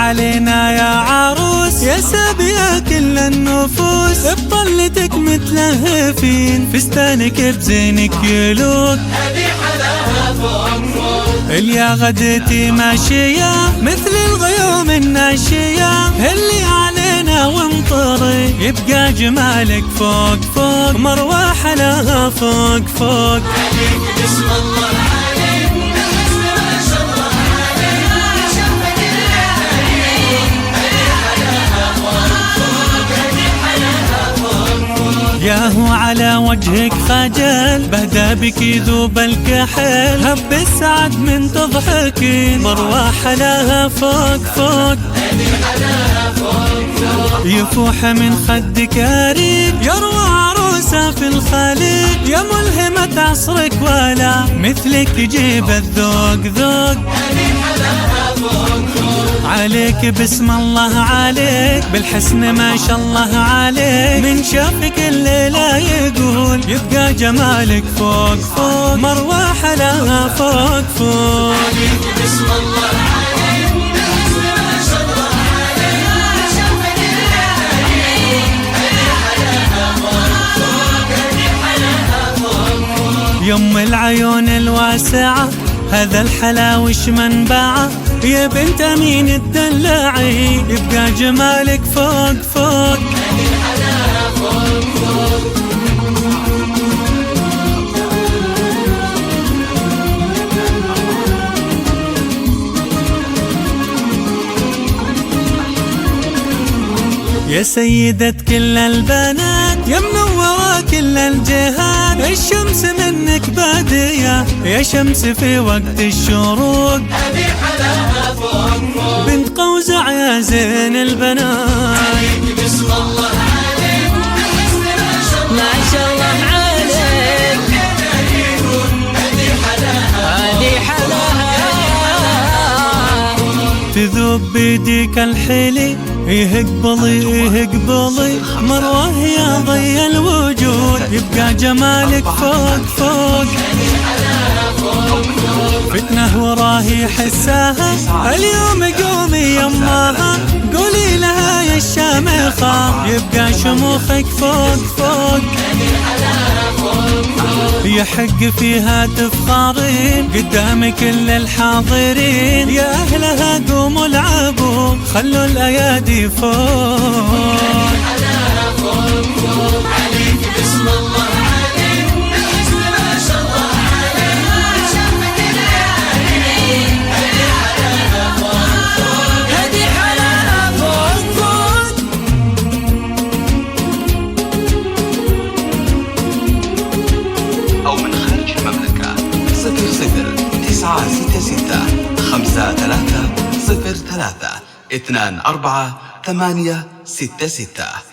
علينا يا عروس، يا سابية كل النفوس، بطلتك متلهفين، فستانك بزينك يلوق، هذي حلاها فوق فوق. اليا غدتي ماشية مثل الغيوم الناشية، اللي علينا وامطري يبقى جمالك فوق فوق، مروة حلاها فوق فوق. عليك بسم الله عليك، الحسن ما شاء الله عليك، شفك الليالي، هذي حلاها فوق فوق، هذي حلاها فوق فوق. ياهو على وجهك خجل، بهدى بك يذوب الكحل، هب السعد من تضحكين، مروة حلاها فوق فوق، هذي حلاها فوق فوق. يفوح من خدك أريد، يروى عروسة في الخليج، يا ملهمة عصرك ولا مثلك يجيب الذوق ذوق، هذي حلاها فوق فوق. عليك بسم الله عليك، بالحسن ما شاء الله عليك، من شافك الليلة يقول يبقى جمالك فوق فوق، مروة حلاها فوق فوق. عليك بسم الله عليك، الحسن ما شاء الله عليك، شفك الليالي، هذي حلاها فوق فوق، هذي حلاها فوق فوق. يم العيون الواسعة هذا الحلا وش منبعه، يا بنت أمين الدلعي يبقى جمالك فوق فوق، هذي حلاها فوق فوق. يا سيدة كل البنات، يا منورة كل الجهات، الشمس منك بادية يا شمس في وقت الشروق، هذي حلاها فوق فوق. بنت قوزع يا زين البنات. عليك بسم الله عليك، الحسن ما شاء الله عليك، هذي حلاها هذي حلاها تذوب بيديك الحلي، يهقبلي يهقبلي، مروة يا ضي الوجود، يبقى جمالك فوق فوق، فتنة وراه يحساها، اليوم قومي يماها، قولي لها يا الشامخة، يبقى شموخك فوق فوق، يحق فيها تفخرين قدام كل الحاضرين، يا أهلها قوموا العبوا خلوا الأيادي فوق. عليك بسم الله عليك، الحسن ما شاء الله عليك، شفك الليالي، هذي حلاها فوق فوق، هذي حلاها فوق فوق. أو من خارج المملكة 00 966 53 03 24 866.